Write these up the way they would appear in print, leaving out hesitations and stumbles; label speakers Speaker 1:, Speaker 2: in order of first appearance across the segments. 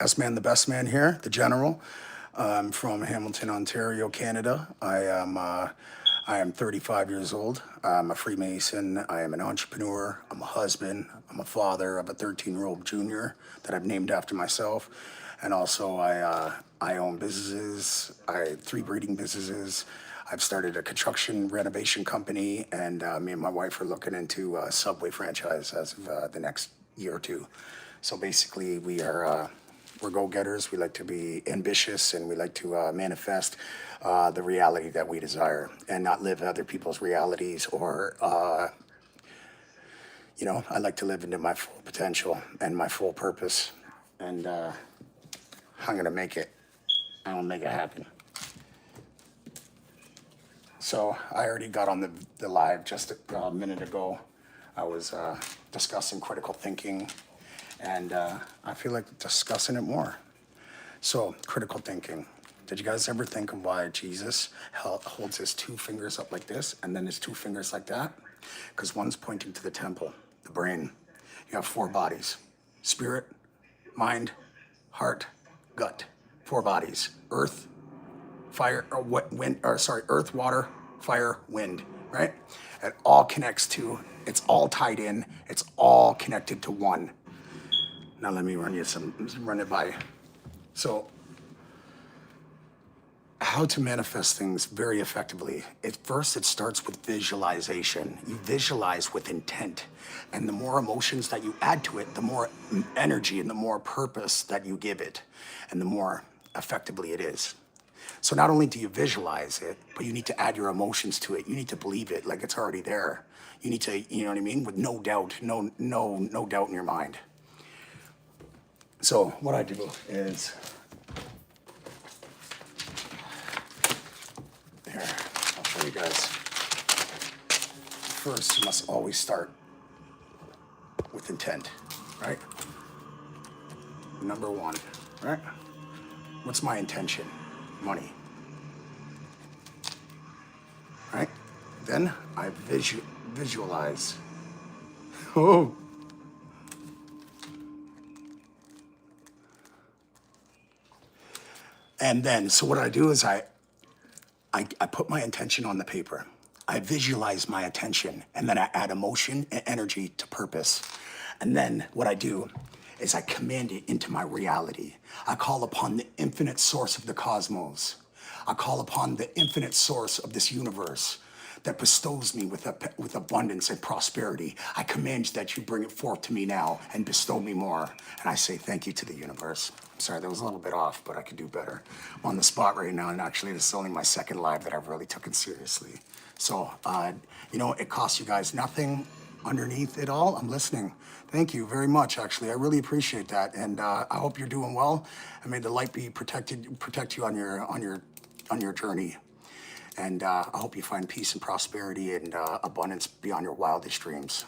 Speaker 1: SMan Da Best Man here, the General. I'm from Hamilton, Ontario, Canada. I am 35 years old. I'm a Freemason. I am an entrepreneur. I'm a husband. I'm a father of a 13-year-old junior that I've named after myself. And also I own businesses. I have 3 breeding businesses. I've started a construction renovation company, and me and my wife are looking into a Subway franchise as of the next year or two. So basically, we're go-getters. We like to be ambitious, and we like to manifest the reality that we desire, and not live other people's realities. Or, I like to live into my full potential and my full purpose. And I'm gonna make it. I'm gonna make it happen. So I already got on the live just a minute ago. I was discussing critical thinking, and I feel like discussing it more. So, critical thinking. Did you guys ever think of why Jesus holds his 2 fingers up like this and then his 2 fingers like that? Because one's pointing to the temple, the brain. You have 4 bodies: spirit, mind, heart, gut. 4 bodies: earth, fire, or earth, water, fire, wind, right? It all connects to, it's all tied in, it's all connected to one. Now let me run it by. So, how to manifest things very effectively. First, it starts with visualization. You visualize with intent. And the more emotions that you add to it, the more energy and the more purpose that you give it, and the more effectively it is. So not only do you visualize it, but you need to add your emotions to it. You need to believe it like it's already there. You need to, you know what I mean? With no doubt, no doubt in your mind. So what I do is, here, I'll show you guys. First, you must always start with intent, right? Number 1, right? What's my intention? Money, right? Then I visualize. Oh. And then, so what I do is I put my intention on the paper. I visualize my attention, and then I add emotion and energy to purpose. And then what I do is I command it into my reality. I call upon the infinite source of the cosmos. I call upon the infinite source of this universe that bestows me with abundance and prosperity. I command that you bring it forth to me now and bestow me more. And I say thank you to the universe. Sorry, that was a little bit off, but I could do better. I'm on the spot right now, and actually this is only my 2nd live that I've really taken seriously. So, it costs you guys nothing underneath it all. I'm listening. Thank you very much, actually. I really appreciate that, and I hope you're doing well, and may the light be protect you on your journey. And I hope you find peace and prosperity and abundance beyond your wildest dreams.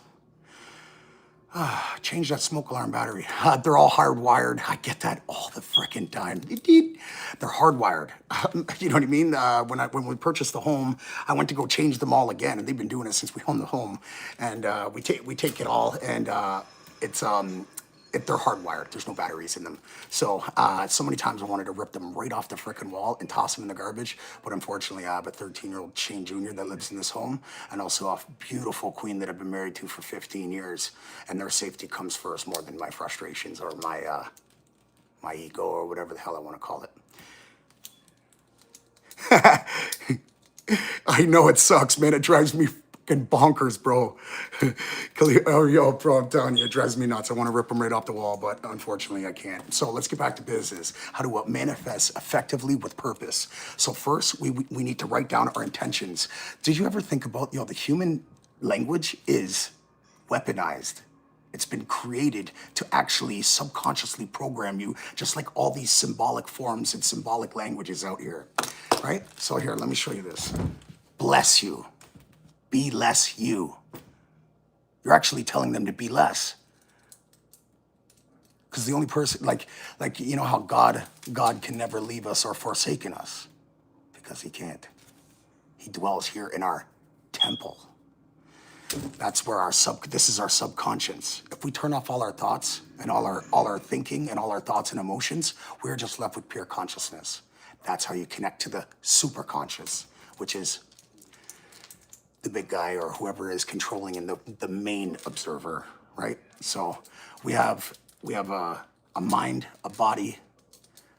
Speaker 1: Change that smoke alarm battery. They're all hardwired. I get that all the frickin' time. They're hardwired. You know what I mean? When we purchased the home, I went to go change them all again, and they've been doing it since we owned the home. And we take it all, and they're hardwired. There's no batteries in them. So many times I wanted to rip them right off the frickin' wall and toss them in the garbage. But unfortunately, I have a 13-year-old Shane Jr. that lives in this home, and also a beautiful queen that I've been married to for 15 years. And their safety comes first more than my frustrations or my ego or whatever the hell I want to call it. I know it sucks, man. It drives me fucking bonkers, bro. Oh, yo, bro, I'm telling you, it drives me nuts. I want to rip them right off the wall, but unfortunately I can't. So let's get back to business. How to manifest effectively with purpose. So first, we need to write down our intentions. Did you ever think about, the human language is weaponized. It's been created to actually subconsciously program you, just like all these symbolic forms and symbolic languages out here, right? So here, let me show you this. Bless you. Be less you. You're actually telling them to be less. Because the only person, like how God can never leave us or forsaken us. Because he can't. He dwells here in our temple. That's where this is our subconscious. If we turn off all our thoughts and all our thinking and all our thoughts and emotions, we're just left with pure consciousness. That's how you connect to the superconscious, which is the big guy or whoever is controlling and the main observer, right? So we have a mind, a body,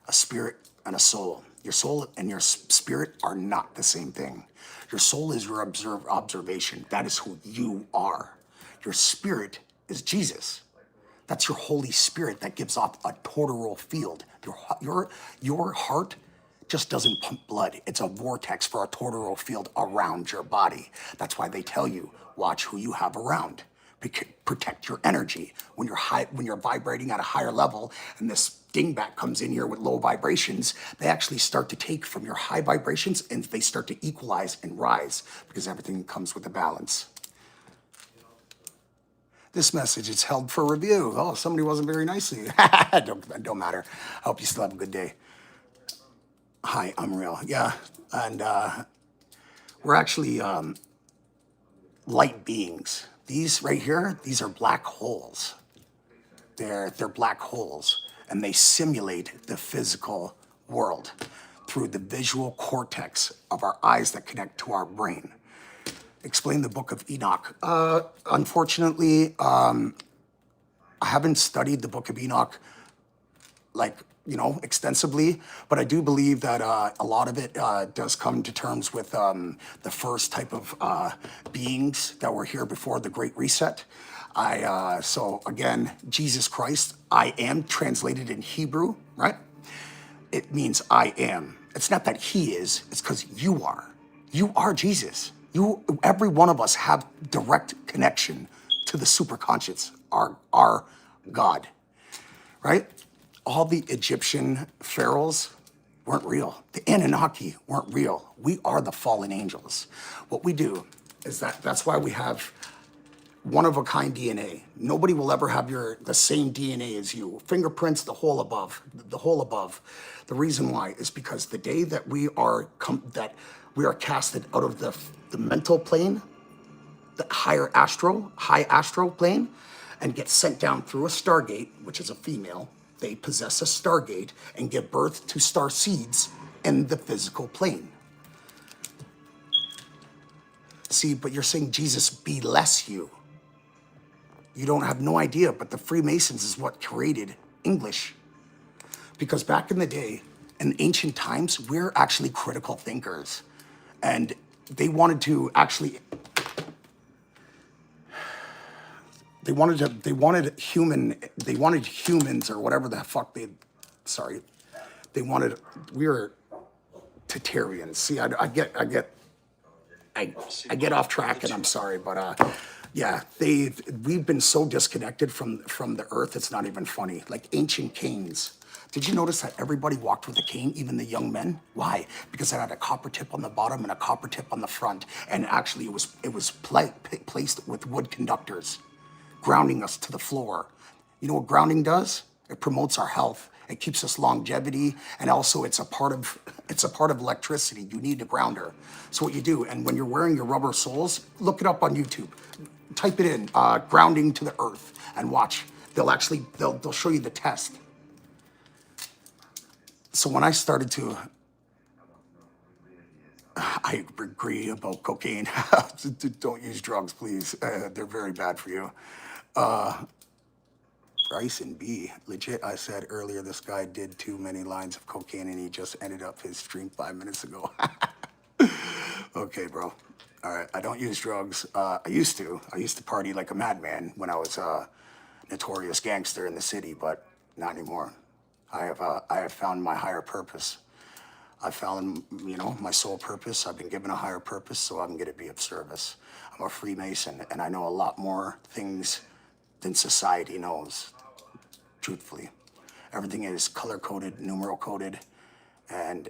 Speaker 1: a spirit, and a soul. Your soul and your spirit are not the same thing. Your soul is your observation. That is who you are. Your spirit is Jesus. That's your Holy Spirit that gives off a toroidal field. Your heart just doesn't pump blood. It's a vortex for a toroidal field around your body. That's why they tell you, watch who you have around. Protect your energy. When you're vibrating at a higher level and this dingbat comes in here with low vibrations, they actually start to take from your high vibrations and they start to equalize and rise because everything comes with a balance. This message is held for review. Oh, somebody wasn't very nice to you. Don't matter. I hope you still have a good day. Hi, I'm real. Yeah, and we're actually light beings. These right here, these are black holes. They're black holes, and they simulate the physical world through the visual cortex of our eyes that connect to our brain. Explain the Book of Enoch. Unfortunately, I haven't studied the Book of Enoch extensively, but I do believe that a lot of it does come to terms with the first type of beings that were here before the Great Reset. So again, Jesus Christ, I am translated in Hebrew, right? It means I am. It's not that he is, it's because you are. You are Jesus. Every one of us have direct connection to the superconscious, our God, right? All the Egyptian pharaohs weren't real. The Anunnaki weren't real. We are the fallen angels. What we do is that's why we have one-of-a-kind DNA. Nobody will ever have the same DNA as you. Fingerprints, the whole above. The reason why is because the day that we are casted out of the mental plane, the high astral plane, and get sent down through a stargate, which is a female. They possess a stargate and give birth to star seeds in the physical plane. See, but you're saying Jesus be less you. You don't have no idea, but the Freemasons is what created English. Because back in the day, in ancient times, we're actually critical thinkers. And they wanted to actually, they wanted humans or whatever the fuck we were Tatarians. See, I get off track and I'm sorry, but yeah, we've been so disconnected from the earth, it's not even funny. Like ancient canes. Did you notice that everybody walked with a cane, even the young men? Why? Because it had a copper tip on the bottom and a copper tip on the front, and actually it was placed with wood conductors, grounding us to the floor. You know what grounding does? It promotes our health. It keeps us longevity, and also it's a part of electricity. You need a grounder. So what you do, and when you're wearing your rubber soles, look it up on YouTube. Type it in, grounding to the earth, and watch. They'll show you the test. So when I started to, I agree about cocaine. Don't use drugs, please. They're very bad for you. Bryson B, legit, I said earlier, this guy did too many lines of cocaine and he just ended up his stream 5 minutes ago. Okay, bro. All right, I don't use drugs. I used to party like a madman when I was a notorious gangster in the city, but not anymore. I have found my higher purpose. I found, my soul purpose. I've been given a higher purpose so I can get to be of service. I'm a Freemason, and I know a lot more things than society knows, truthfully. Everything is color-coded, numeral-coded, and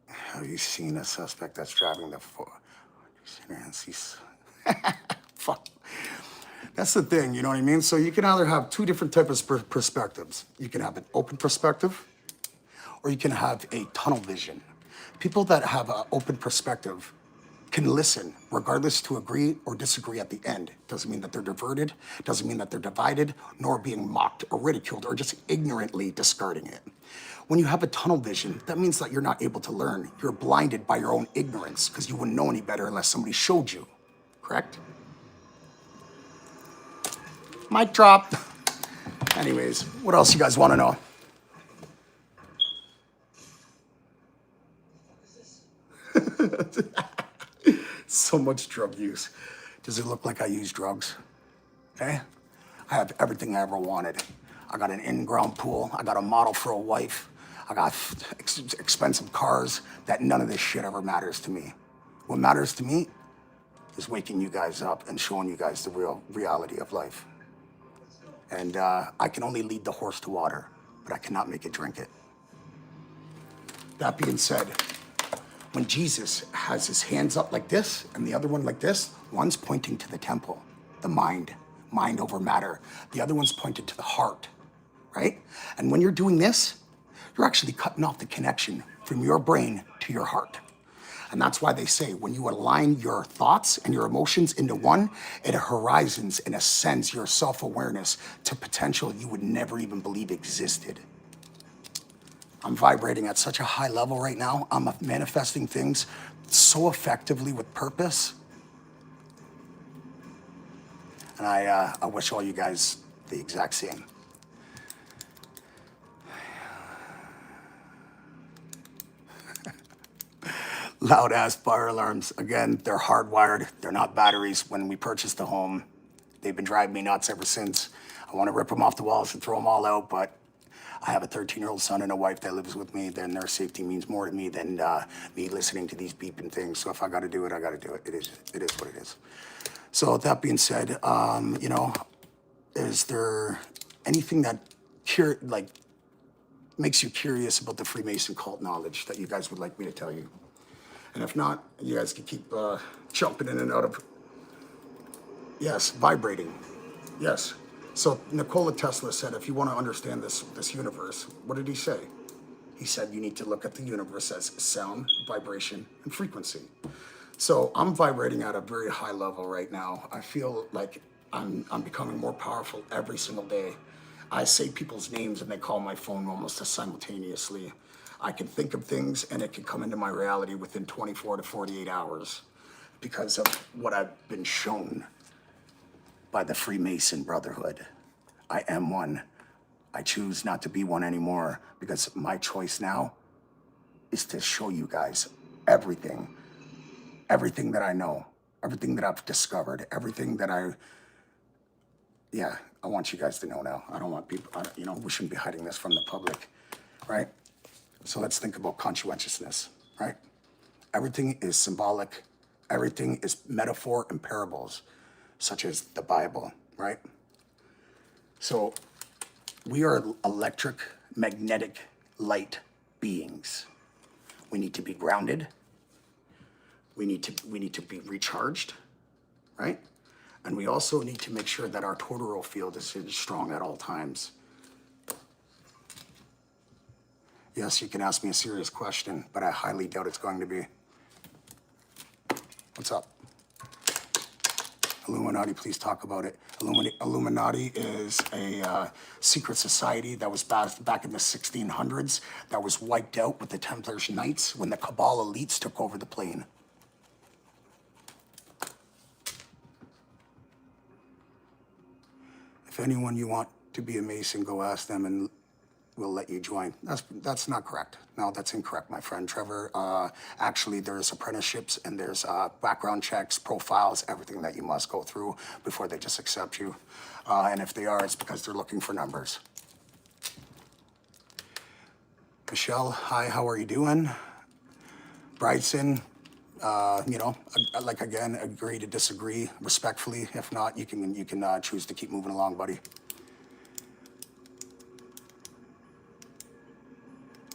Speaker 1: have you seen a suspect that's driving the fuck. That's the thing, you know what I mean? So you can either have two different types of perspectives. You can have an open perspective, or you can have a tunnel vision. People that have an open perspective, can listen, regardless to agree or disagree at the end. Doesn't mean that they're diverted, doesn't mean that they're divided, nor being mocked or ridiculed or just ignorantly discarding it. When you have a tunnel vision, that means that you're not able to learn. You're blinded by your own ignorance because you wouldn't know any better unless somebody showed you, correct? Mic drop. Anyways, what else you guys want to know? So much drug use. Does it look like I use drugs? Okay? I have everything I ever wanted. I got an in-ground pool. I got a model for a wife. I got expensive cars. That none of this shit ever matters to me. What matters to me is waking you guys up and showing you guys the real reality of life. And I can only lead the horse to water, but I cannot make it drink it. That being said, when Jesus has his hands up like this and the other one like this, one's pointing to the temple, the mind over matter. The other one's pointed to the heart, right? And when you're doing this, you're actually cutting off the connection from your brain to your heart. And that's why they say when you align your thoughts and your emotions into one, it horizons and ascends your self-awareness to potential you would never even believe existed. I'm vibrating at such a high level right now. I'm manifesting things so effectively with purpose. And I wish all you guys the exact same. Loud ass fire alarms. Again, they're hardwired. They're not batteries. When we purchased the home, they've been driving me nuts ever since. I want to rip them off the walls and throw them all out, but I have a 13-year-old son and a wife that lives with me. Then their safety means more to me than me listening to these beeping things. So if I got to do it, I got to do it. It is what it is. So with that being said, you know, is there anything that makes you curious about the Freemason cult knowledge that you guys would like me to tell you? And if not, you guys can keep jumping in and out of. Yes, vibrating. Yes. So Nikola Tesla said, if you want to understand this universe, what did he say? He said you need to look at the universe as sound, vibration, and frequency. So I'm vibrating at a very high level right now. I feel like I'm becoming more powerful every single day. I say people's names and they call my phone almost simultaneously. I can think of things and it can come into my reality within 24 to 48 hours because of what I've been shown by the Freemason Brotherhood. I am one. I choose not to be one anymore because my choice now is to show you guys everything that I know, everything that I've discovered, everything that I want you guys to know now. I don't want people, we shouldn't be hiding this from the public, right? So let's think about conscientiousness, right? Everything is symbolic. Everything is metaphor and parables, such as the Bible, right? So we are electric, magnetic, light beings. We need to be grounded. We need to be recharged, right? And we also need to make sure that our toroidal field is strong at all times. Yes, you can ask me a serious question, but I highly doubt it's going to be. What's up? Illuminati, please talk about it. Illuminati is a secret society that was back in the 1600s that was wiped out with the Templars Knights when the Cabal elites took over the plane. If anyone you want to be a Mason, go ask them and we'll let you join. That's not correct. No, that's incorrect, my friend Trevor. Actually, there's apprenticeships and there's background checks, profiles, everything that you must go through before they just accept you. And if they are, it's because they're looking for numbers. Michelle, hi, how are you doing? Bryson, again, agree to disagree respectfully. If not, you can choose to keep moving along, buddy.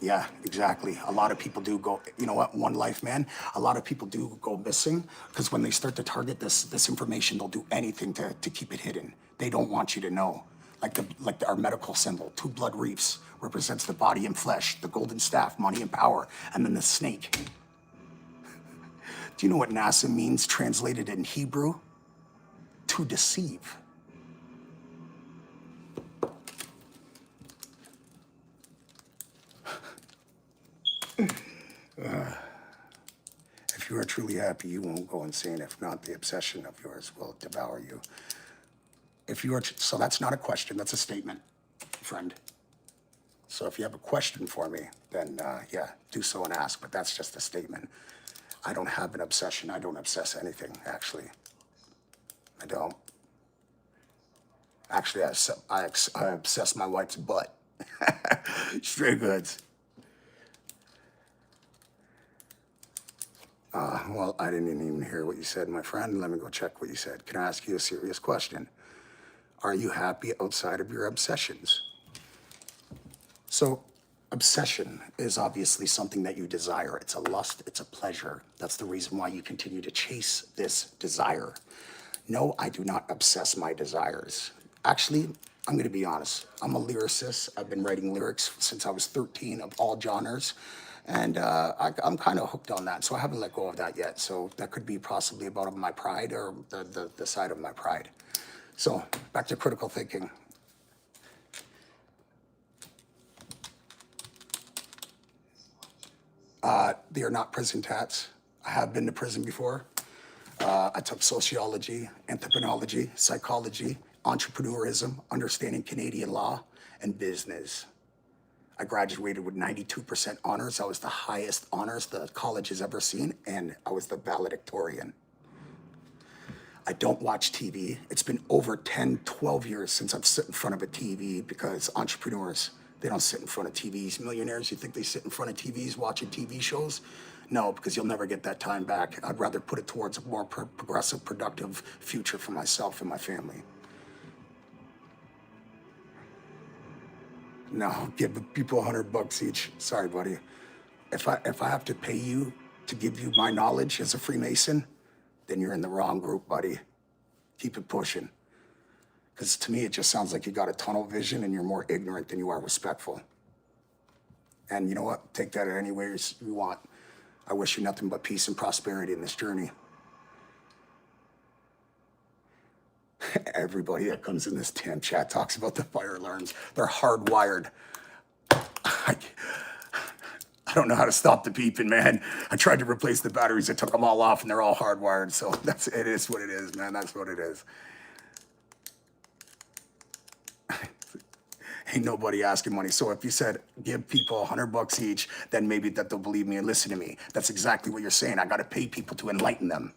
Speaker 1: Yeah, exactly. A lot of people do go, you know what, one life, man, a lot of people do go missing because when they start to target this information, they'll do anything to keep it hidden. They don't want you to know. Like our medical symbol, 2 blood reefs represents the body and flesh, the golden staff, money and power, and then the snake. Do you know what NASA means translated in Hebrew? To deceive. If you are truly happy, you won't go insane. If not, the obsession of yours will devour you. If you are, so that's not a question, that's a statement, friend. So if you have a question for me, then yeah, do so and ask, but that's just a statement. I don't have an obsession. I don't obsess anything, actually. I don't. Actually, I obsess my wife's butt. Straight goods. Well, I didn't even hear what you said, my friend. Let me go check what you said. Can I ask you a serious question? Are you happy outside of your obsessions? So, obsession is obviously something that you desire. It's a lust, it's a pleasure. That's the reason why you continue to chase this desire. No, I do not obsess my desires. Actually, I'm going to be honest. I'm a lyricist. I've been writing lyrics since I was 13 of all genres. And I'm kind of hooked on that. So I haven't let go of that yet. So that could be possibly about my pride or the side of my pride. So back to critical thinking. They are not prison tats. I have been to prison before. I took sociology, anthropology, psychology, entrepreneurism, understanding Canadian law, and business. I graduated with 92% honors. That was the highest honors the college has ever seen, and I was the valedictorian. I don't watch TV. It's been over 10, 12 years since I've sit in front of a TV because entrepreneurs, they don't sit in front of TVs. Millionaires, you think they sit in front of TVs watching TV shows? No, because you'll never get that time back. I'd rather put it towards a more progressive, productive future for myself and my family. No, give people $100 each. Sorry, buddy. If I have to pay you to give you my knowledge as a Freemason, then you're in the wrong group, buddy. Keep it pushing. Because to me, it just sounds like you got a tunnel vision and you're more ignorant than you are respectful. And you know what? Take that any way you want. I wish you nothing but peace and prosperity in this journey. Everybody that comes in this damn chat talks about the fire alarms. They're hardwired. I don't know how to stop the beeping, man. I tried to replace the batteries. I took them all off and they're all hardwired. So it is what it is, man. That's what it is. Ain't nobody asking money. So if you said, give people $100 each, then maybe that they'll believe me and listen to me. That's exactly what you're saying. I got to pay people to enlighten them.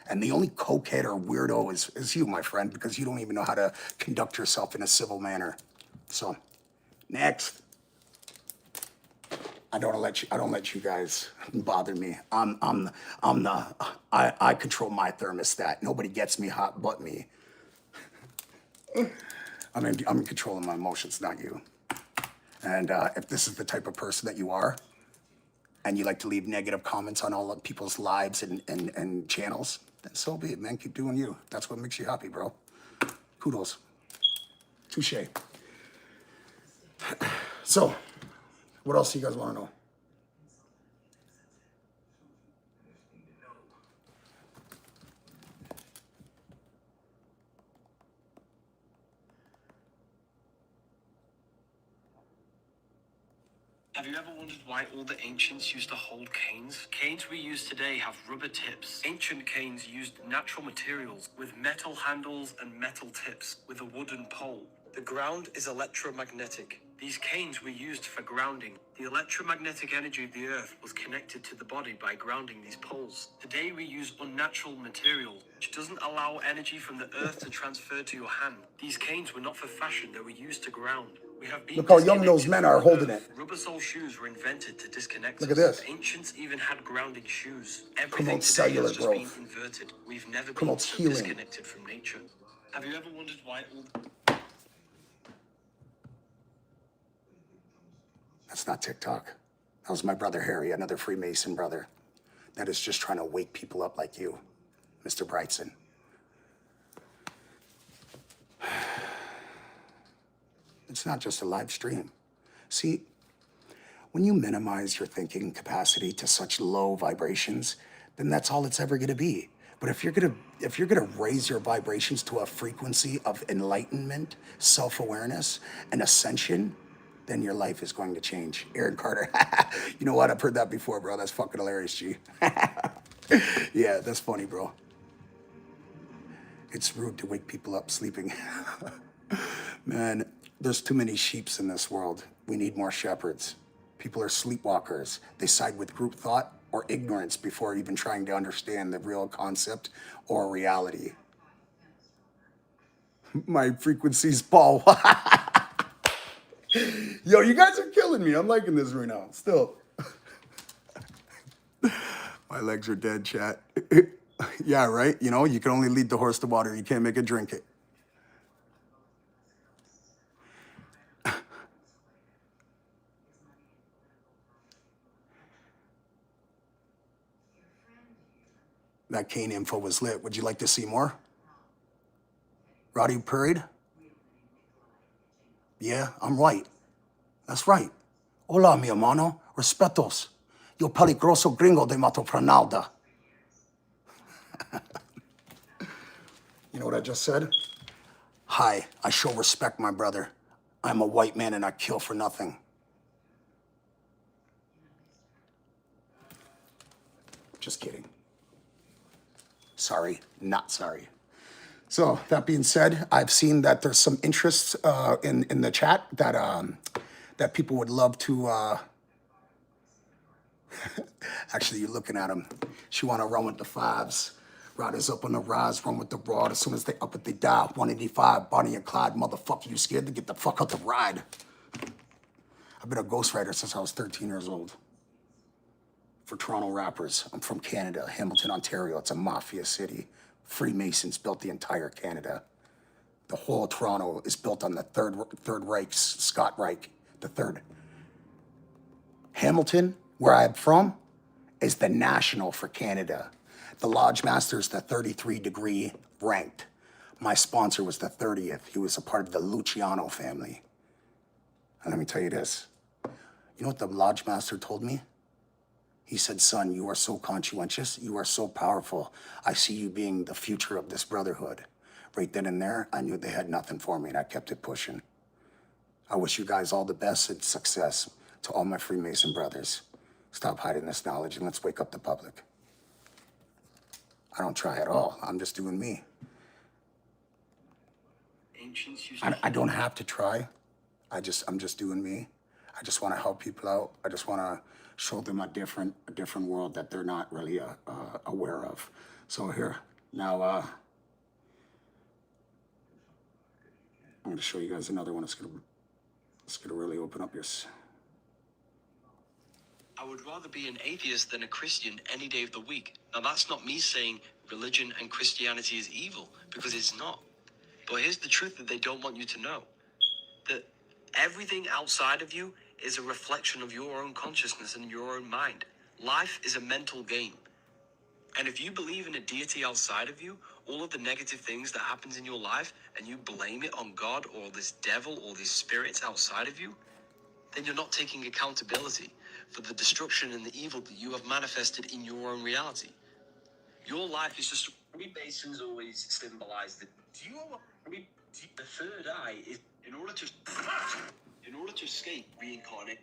Speaker 1: And the only cokehead or weirdo is you, my friend, because you don't even know how to conduct yourself in a civil manner. So, next. I don't let you guys bother me. I control my thermostat. Nobody gets me hot but me. I'm in control of my emotions, not you. And if this is the type of person that you are, and you like to leave negative comments on all of people's lives and channels, then so be it, man. Keep doing you. That's what makes you happy, bro. Kudos. Touche. So, what else do you guys want to know?
Speaker 2: Have you ever wondered why all the ancients used to hold canes? Canes we use today have rubber tips. Ancient canes used natural materials with metal handles and metal tips with a wooden pole. The ground is electromagnetic. These canes were used for grounding. The electromagnetic energy of the earth was connected to the body by grounding these poles. Today we use unnatural material, which doesn't allow energy from the earth to transfer to your hand. These canes were not for fashion, they were used to ground. We have been
Speaker 1: Look how young those men are holding it.
Speaker 2: Rubber sole shoes were invented to disconnect
Speaker 1: Look at this.
Speaker 2: Ancients even had grounding shoes. Everything
Speaker 1: Promotes
Speaker 2: today
Speaker 1: cellular
Speaker 2: has just
Speaker 1: growth.
Speaker 2: been inverted. We've never
Speaker 1: Promotes
Speaker 2: been so
Speaker 1: healing.
Speaker 2: disconnected from nature. Have you ever wondered why all...
Speaker 1: That's not TikTok. That was my brother Harry, another Freemason brother. That is just trying to wake people up like you, Mr. Brightson. It's not just a live stream. See, when you minimize your thinking capacity to such low vibrations, then that's all it's ever gonna be. But if you're gonna raise your vibrations to a frequency of enlightenment, self-awareness, and ascension, then your life is going to change. Aaron Carter. You know what? I've heard that before, bro. That's fucking hilarious, G. Yeah, that's funny, bro. It's rude to wake people up sleeping. Man, there's too many sheeps in this world. We need more shepherds. People are sleepwalkers. They side with group thought or ignorance before even trying to understand the real concept or reality. My frequency's Paul. Yo, you guys are killing me. I'm liking this right now. Still. My legs are dead, chat. Yeah, right? You know, you can only lead the horse to water. You can't make it drink it. That cane info was lit. Would you like to see more? Roddy Parade? Yeah, I'm white. That's right. Hola, mi hermano. Respetos. Yo peligroso gringo de Mato Pronalda. You know what I just said? Hi, I show respect, my brother. I'm a white man and I kill for nothing. Just kidding. Sorry, not sorry. So that being said, I've seen that there's some interest in the chat that people would love to. Actually, you're looking at them. She want to run with the fives. Riders up on the rise, run with the rod. As soon as they up it, they die. 185, Bonnie and Clyde, motherfucker, you scared to get the fuck out the ride. I've been a ghostwriter since I was 13 years old. For Toronto rappers. I'm from Canada, Hamilton, Ontario. It's a mafia city. Freemasons built the entire Canada. The whole of Toronto is built on the Third Reich, Scott Reich, the third. Hamilton, where I'm from, is the national for Canada. The Lodge Master is the 33-degree ranked. My sponsor was the 30th. He was a part of the Luciano family. And let me tell you this. You know what the Lodge Master told me? He said, son, you are so conscientious. You are so powerful. I see you being the future of this brotherhood. Right then and there, I knew they had nothing for me, and I kept it pushing. I wish you guys all the best and success. To all my Freemason brothers, stop hiding this knowledge and let's wake up the public. I don't try at all. I'm just doing me. I don't have to try. I'm just doing me. I just want to help people out. I just want to show them a different world that they're not really aware of. So here, now I'm going to show you guys another one. It's gonna really open up your.
Speaker 2: I would rather be an atheist than a Christian any day of the week. Now, that's not me saying religion and Christianity is evil, because it's not. But here's the truth that they don't want you to know. That everything outside of you is a reflection of your own consciousness and your own mind. Life is a mental game. And if you believe in a deity outside of you, all of the negative things that happens in your life, and you blame it on God or this devil or these spirits outside of you, then you're not taking accountability for the destruction and the evil that you have manifested in your own reality. Your life is just... Freemasons always symbolize the... Do you know what... The third eye is... In order to escape reincarnate...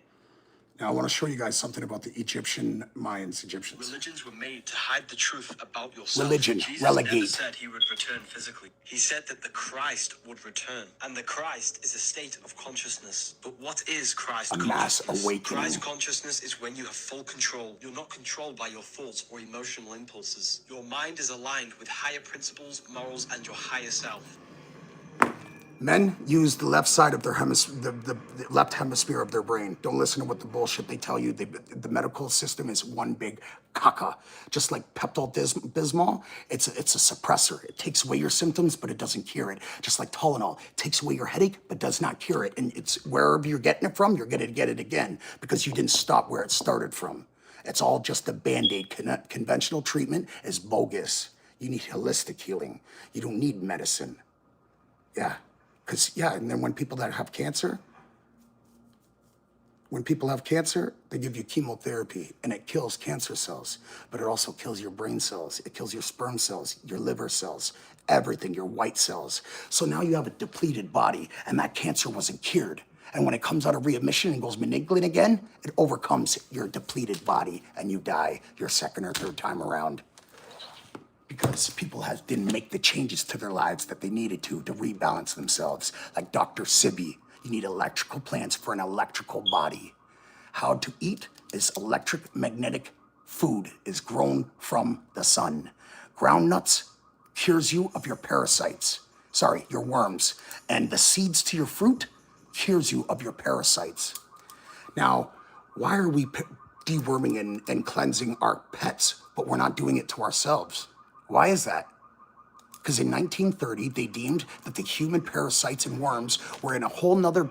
Speaker 1: Now I want to show you guys something about the Egyptians.
Speaker 2: Religions were made to hide the truth about yourself.
Speaker 1: Religion,
Speaker 2: Jesus
Speaker 1: relegate.
Speaker 2: never said he would return physically. He said that the Christ would return. And the Christ is a state of consciousness. But what is Christ
Speaker 1: A
Speaker 2: consciousness?
Speaker 1: mass awakening.
Speaker 2: Christ consciousness is when you have full control. You're not controlled by your thoughts or emotional impulses. Your mind is aligned with higher principles, morals, and your higher self.
Speaker 1: Men use the left side of their the left hemisphere of their brain. Don't listen to what the bullshit they tell you. The medical system is one big caca. Just like Pepto-Bismol, it's a suppressor. It takes away your symptoms, but it doesn't cure it. Just like Tylenol, it takes away your headache, but does not cure it. And it's wherever you're getting it from, you're gonna get it again because you didn't stop where it started from. It's all just a Band-Aid. Conventional treatment is bogus. You need holistic healing. You don't need medicine. Yeah. And then when people that have cancer, when people have cancer, they give you chemotherapy and it kills cancer cells, but it also kills your brain cells. It kills your sperm cells, your liver cells, everything, your white cells. So now you have a depleted body and that cancer wasn't cured. And when it comes out of remission and goes malignant again, it overcomes your depleted body and you die your second or third time around. Because people didn't make the changes to their lives that they needed to rebalance themselves. Like Dr. Sibby, you need electrical plants for an electrical body. How to eat is electric magnetic food is grown from the sun. Ground nuts cures you of your parasites. Sorry, your worms. And the seeds to your fruit cures you of your parasites. Now, why are we deworming and cleansing our pets, but we're not doing it to ourselves? Why is that? Because in 1930, they deemed that the human parasites and worms were in a whole nother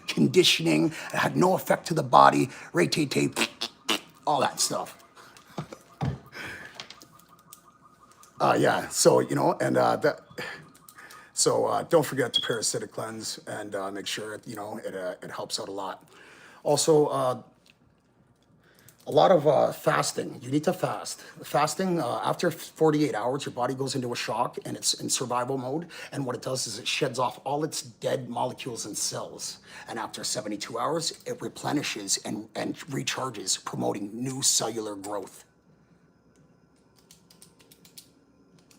Speaker 1: conditioning, it had no effect to the body, ray-tay-tay, all that stuff. Yeah, so, you know, and don't forget to parasitic cleanse and make sure, you know, it helps out a lot. Also, a lot of fasting. You need to fast. Fasting, after 48 hours, your body goes into a shock and it's in survival mode. And what it does is it sheds off all its dead molecules and cells. And after 72 hours, it replenishes and recharges, promoting new cellular growth.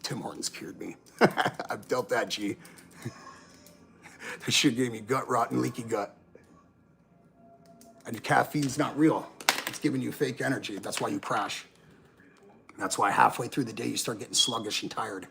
Speaker 1: Tim Hortons cured me. I've dealt that, G. That shit gave me gut rot and leaky gut. And caffeine's not real. It's giving you fake energy. That's why you crash. That's why halfway through the day you start getting sluggish and tired.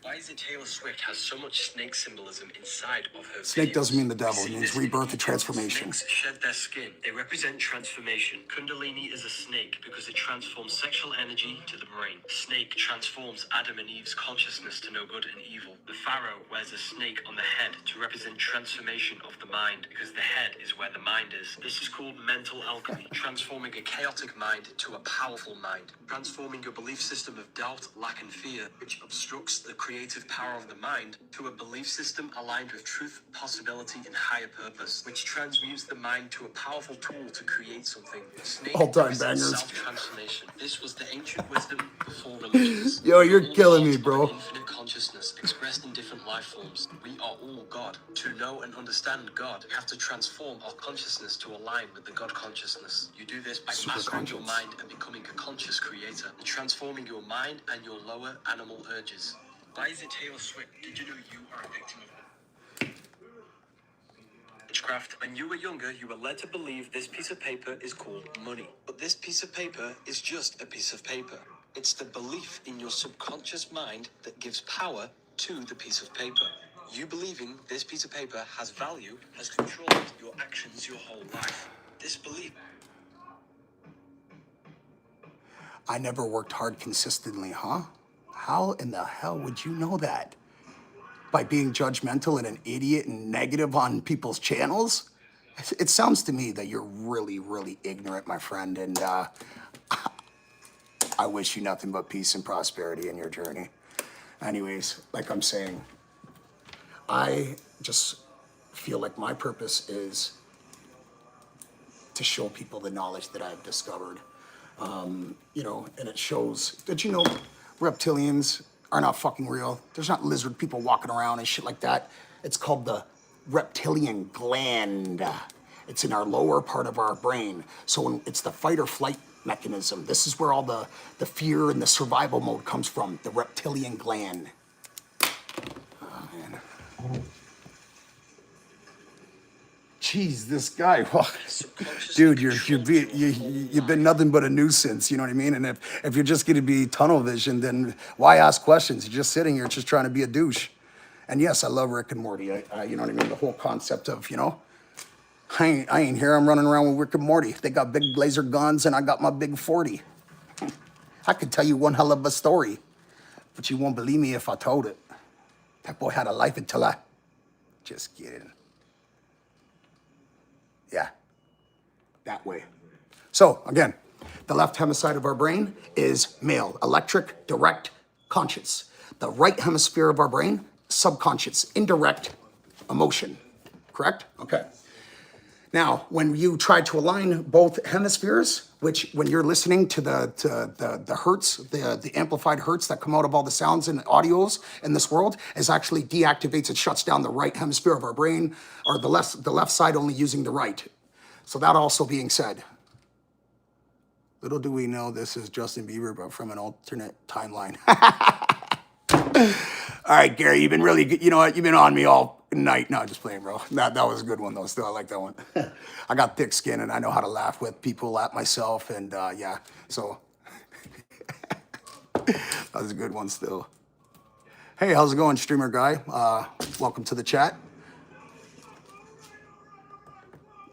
Speaker 2: Why is it Taylor Swift has so much snake symbolism inside of her
Speaker 1: Snake
Speaker 2: videos?
Speaker 1: doesn't mean the devil. It means rebirth and transformation.
Speaker 2: Snakes shed their skin. They represent transformation. Kundalini is a snake because it transforms sexual energy to the brain. Snake transforms Adam and Eve's consciousness to know good and evil. The pharaoh wears a snake on the head to represent transformation of the mind because the head is where the mind is. This is called mental alchemy, transforming a chaotic mind to a powerful mind. Transforming your belief system of doubt, lack, and fear, which obstructs the creative power of the mind, to a belief system aligned with truth, possibility, and higher purpose, which transmutes the mind to a powerful tool to create something. Snake
Speaker 1: All-time
Speaker 2: represents
Speaker 1: bangers.
Speaker 2: Self-transformation. This was the ancient wisdom before religions.
Speaker 1: Yo, you're
Speaker 2: We are all
Speaker 1: killing me,
Speaker 2: part of
Speaker 1: bro.
Speaker 2: an infinite consciousness expressed in different life forms. We are all God. To know and understand God, we have to transform our consciousness to align with the God consciousness. You do this by mastering your mind and becoming a conscious creator, and transforming your mind and your lower animal urges. Why is it Taylor Swift? Did you know you are a victim of witchcraft? When you were younger, you were led to believe this piece of paper is called money. But this piece of paper is just a piece of paper. It's the belief in your subconscious mind that gives power to the piece of paper. You believing this piece of paper has value has controlled your actions your whole life. This belief.
Speaker 1: I never worked hard consistently, huh? How in the hell would you know that? By being judgmental and an idiot and negative on people's channels? It sounds to me that you're really, really ignorant, my friend, and I wish you nothing but peace and prosperity in your journey. Anyways, like I'm saying, I just feel like my purpose is to show people the knowledge that I've discovered. You know, and it shows, did you know reptilians are not fucking real? There's not lizard people walking around and shit like that. It's called the reptilian gland. It's in our lower part of our brain. So when it's the fight or flight mechanism, this is where all the fear and the survival mode comes from, the reptilian gland. Oh, man. Jeez, this guy, dude, you've been nothing but a nuisance, you know what I mean? And if you're just gonna be tunnel vision, then why ask questions? You're just sitting here just trying to be a douche. And yes, I love Rick and Morty, you know what I mean? The whole concept of, you know, I ain't here, I'm running around with Rick and Morty. They got big laser guns and I got my big 40. I could tell you one hell of a story, but you won't believe me if I told it. That boy had a life until I, just kidding. Yeah, that way. So again, the left hemisphere of our brain is male, electric, direct, conscious. The right hemisphere of our brain, subconscious, indirect, emotion, correct? Okay. Now, when you try to align both hemispheres, which when you're listening to the hertz, the amplified hertz that come out of all the sounds and audios in this world, is actually deactivates, it shuts down the right hemisphere of our brain, or the left side only using the right. So that also being said, little do we know this is Justin Bieber, but from an alternate timeline. All right, Gary, you've been really good. You know what? You've been on me all night. No, just playing, bro. That was a good one, though. Still, I like that one. I got thick skin, and I know how to laugh with people, at myself, and yeah. So that was a good one still. Hey, how's it going, streamer guy? Welcome to the chat.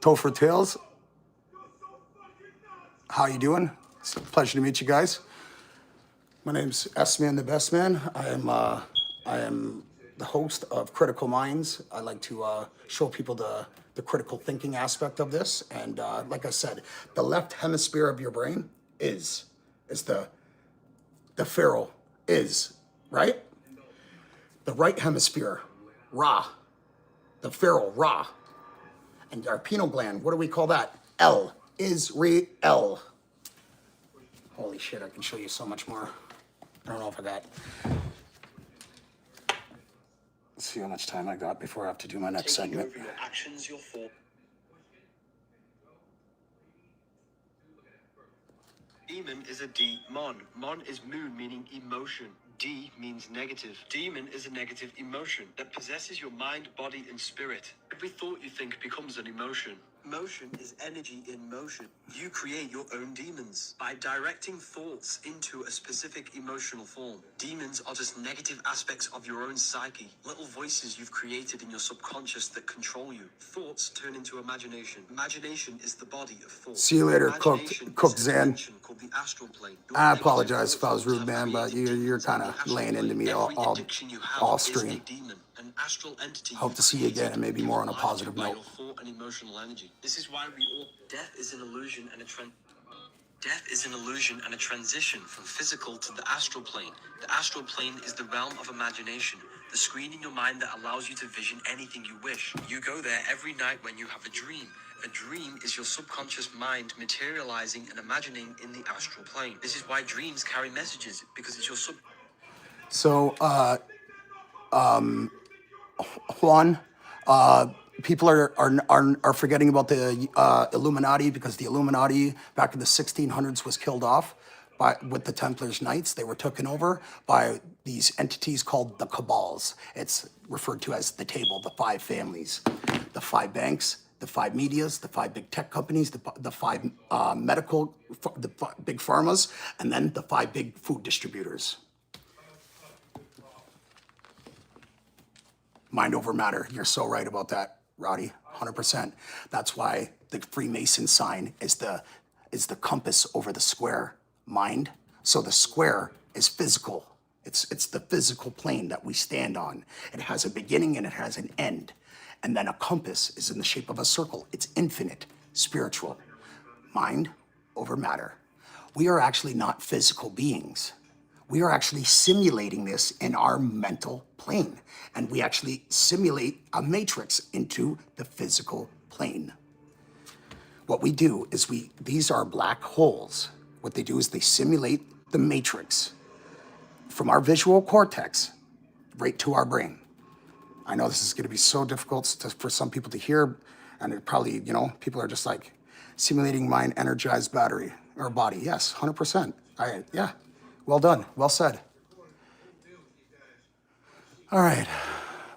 Speaker 1: Topher Tales, how you doing? It's a pleasure to meet you guys. My name's SMan Da Best Man. I am the host of Critical Minds. I like to show people the critical thinking aspect of this. And like I said, the left hemisphere of your brain is the feral is, right? The right hemisphere, Ra. The feral, Ra. And our pineal gland, what do we call that? L, Israel. Holy shit, I can show you so much more. I don't know if I got... Let's see how much time I got before I have to do my next segment.
Speaker 2: Over your actions, your thoughts. Demon is a demon. Mon is moon, meaning emotion. D means negative. Demon is a negative emotion that possesses your mind, body, and spirit. Every thought you think becomes an emotion. Motion is energy in motion. You create your own demons by directing thoughts into a specific emotional form. Demons are just negative aspects of your own psyche, little voices you've created in your subconscious that control you. Thoughts turn into imagination. Imagination is the body of thought.
Speaker 1: See you later, Cook Zan.
Speaker 2: Called the astral plane.
Speaker 1: I apologize if I was rude, man, but you're kind of laying into me all stream.
Speaker 2: An astral entity.
Speaker 1: Hope to see you again, and maybe more on a positive note.
Speaker 2: Thought and emotional energy. This is why we all... Death is an illusion and a Death is an illusion and a transition from physical to the astral plane. The astral plane is the realm of imagination, the screen in your mind that allows you to vision anything you wish. You go there every night when you have a dream. A dream is your subconscious mind materializing and imagining in the astral plane. This is why dreams carry messages, because it's your
Speaker 1: So, Juan, people are forgetting about the Illuminati, because the Illuminati back in the 1600s was killed off with the Templars Knights. They were taken over by these entities called the cabals. It's referred to as the table, the five families, the five banks, the five medias, the five big tech companies, the five medical, the big pharmas, and then the five big food distributors. Mind over matter. You're so right about that, Roddy. 100%. That's why the Freemason sign is the compass over the square mind. So the square is physical. It's the physical plane that we stand on. It has a beginning and it has an end. And then a compass is in the shape of a circle. It's infinite, spiritual. Mind over matter. We are actually not physical beings. We are actually simulating this in our mental plane. And we actually simulate a matrix into the physical plane. What we do is these are black holes. What they do is they simulate the matrix from our visual cortex right to our brain. I know this is going to be so difficult for some people to hear, and it probably, people are just like, simulating mind energized battery or body. Yes, 100%. Yeah. Well done. Well said. All right.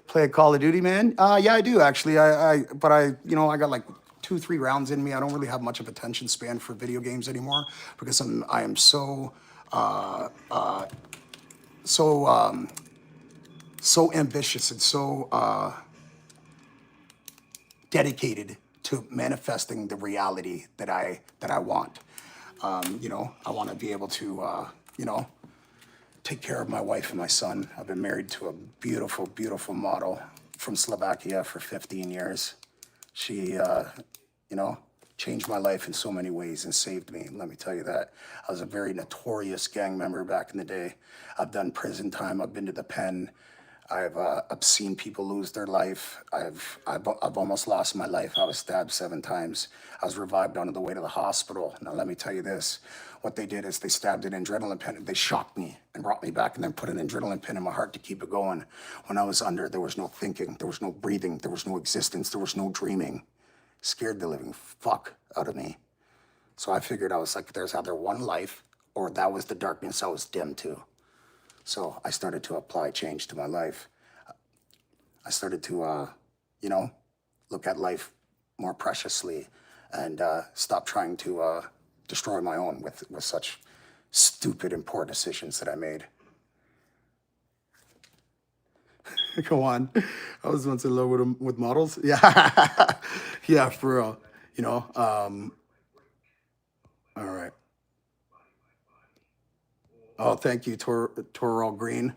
Speaker 1: Play a Call of Duty, man? Yeah, I do actually. But I got like 2-3 rounds in me. I don't really have much of attention span for video games anymore because I am so ambitious and so dedicated to manifesting the reality that I want. I want to be able to take care of my wife and my son. I've been married to a beautiful, beautiful model from Slovakia for 15 years. She, changed my life in so many ways and saved me. Let me tell you that. I was a very notorious gang member back in the day. I've done prison time. I've been to the pen. I've seen people lose their life. I've almost lost my life. I was stabbed 7 times. I was revived on the way to the hospital. Now let me tell you this: what they did is they stabbed an adrenaline pin. They shocked me and brought me back, and then put an adrenaline pin in my heart to keep it going. When I was under, there was no thinking, there was no breathing, there was no existence, there was no dreaming. Scared the living fuck out of me. So I figured, I was like, there's either one life, or that was the darkness I was dimmed to. So I started to apply change to my life. I started to, look at life more preciously, and stop trying to destroy my own with such stupid and poor decisions that I made. Go on. I was once in love with models. Yeah, yeah, for real. All right. Oh, thank you, Toro Green.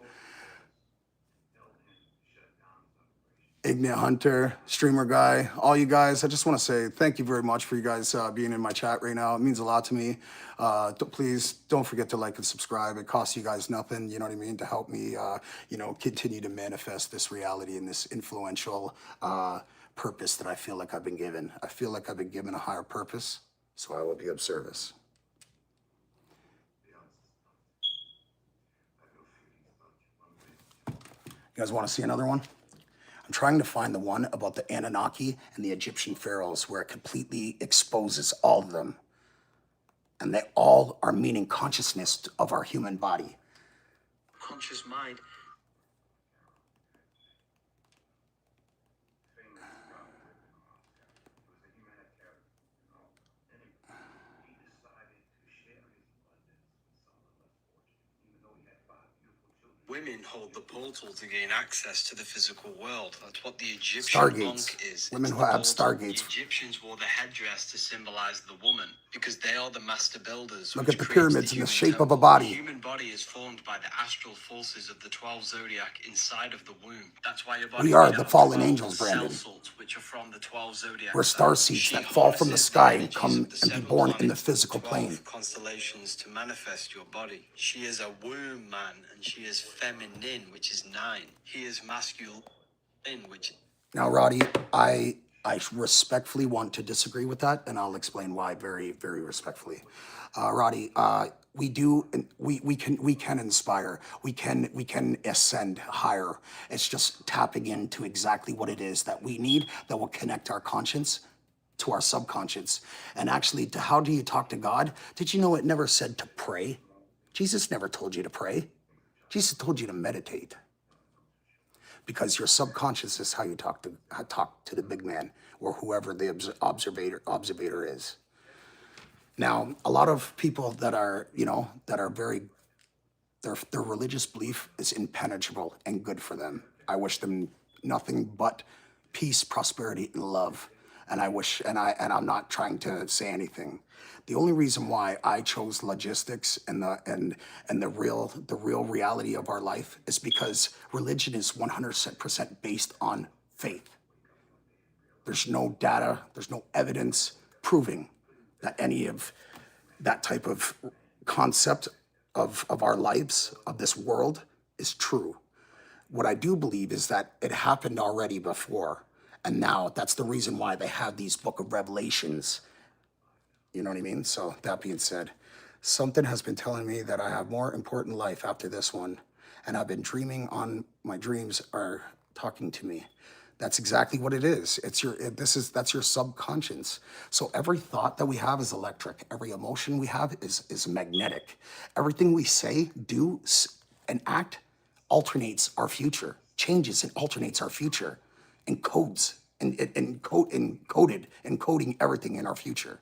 Speaker 1: Ignite Hunter, streamer guy, all you guys. I just want to say thank you very much for you guys being in my chat right now. It means a lot to me. Please don't forget to like and subscribe. It costs you guys nothing, you know what I mean, to help me, continue to manifest this reality and this influential purpose that I feel like I've been given. I feel like I've been given a higher purpose, so I will be of service. You guys want to see another one? I'm trying to find the one about the Anunnaki and the Egyptian pharaohs, where it completely exposes all of them. And they all are meaning consciousness of our human body.
Speaker 2: Conscious mind. Women hold the portal to gain access to the physical world. That's what the Egyptian
Speaker 1: Stargates.
Speaker 2: ankh is.
Speaker 1: Women
Speaker 2: It's
Speaker 1: who
Speaker 2: the
Speaker 1: have
Speaker 2: portal.
Speaker 1: stargates.
Speaker 2: The Egyptians wore the headdress to symbolize the woman because they are the master builders.
Speaker 1: Look
Speaker 2: which
Speaker 1: at the
Speaker 2: creates
Speaker 1: pyramids in the
Speaker 2: human
Speaker 1: shape of
Speaker 2: temple.
Speaker 1: a body.
Speaker 2: The human body is formed by the astral forces of the 12 zodiac inside of the womb. That's why your body
Speaker 1: We are the fallen angels, Brandon.
Speaker 2: cell salts, which are from the 12 zodiac.
Speaker 1: We're star seeds that fall from the sky and come and be born in the physical plane.
Speaker 2: Constellations to manifest your body. She is a womb man, and she is feminine, which is 9. He is masculine, which.
Speaker 1: Now, Roddy, I respectfully want to disagree with that, and I'll explain why very, very respectfully. Roddy, we can inspire. We can ascend higher. It's just tapping into exactly what it is that we need that will connect our conscience to our subconscious. And actually, to how do you talk to God? Did you know it never said to pray? Jesus never told you to pray. Jesus told you to meditate. Because your subconscious is how you talk to the big man, or whoever the observator is. Now, a lot of people that are very, their religious belief is impenetrable and good for them. I wish them nothing but peace, prosperity, and love. And I'm not trying to say anything. The only reason why I chose logistics and the real reality of our life is because religion is 100% based on faith. There's no data, there's no evidence proving that any of that type of concept of our lives, of this world, is true. What I do believe is that it happened already before, and now that's the reason why they have these book of Revelations. You know what I mean? So that being said, something has been telling me that I have more important life after this one, and I've been dreaming on my dreams are talking to me. That's exactly what it is. That's your subconscious. So every thought that we have is electric. Every emotion we have is magnetic. Everything we say, do, and act alternates our future, changes and alternates our future, encodes and encoding everything in our future.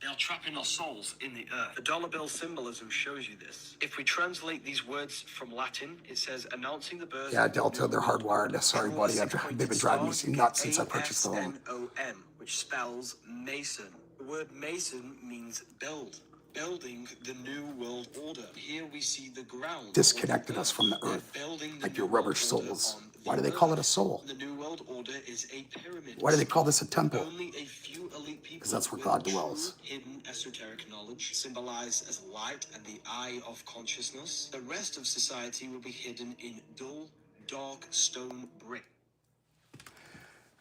Speaker 2: They are trapping our souls in the earth. The dollar bill symbolism shows you this. If we translate these words from Latin, it says announcing the birth.
Speaker 1: Yeah, Delta, they're hardwired. Sorry, buddy. They've been driving me nuts since I purchased the home.
Speaker 2: ASMON, which spells Mason. The word Mason means build. Building the new world order. Here we see the ground.
Speaker 1: Disconnected us from the earth, like your rubber souls.
Speaker 2: On
Speaker 1: Why do they call it a soul?
Speaker 2: The New World Order is a pyramid.
Speaker 1: Why do they call this a temple?
Speaker 2: Only a few elite people,
Speaker 1: Because that's where
Speaker 2: with
Speaker 1: God
Speaker 2: true
Speaker 1: dwells.
Speaker 2: hidden esoteric knowledge, symbolized as light and the eye of consciousness. The rest of society will be hidden in dull, dark stone brick.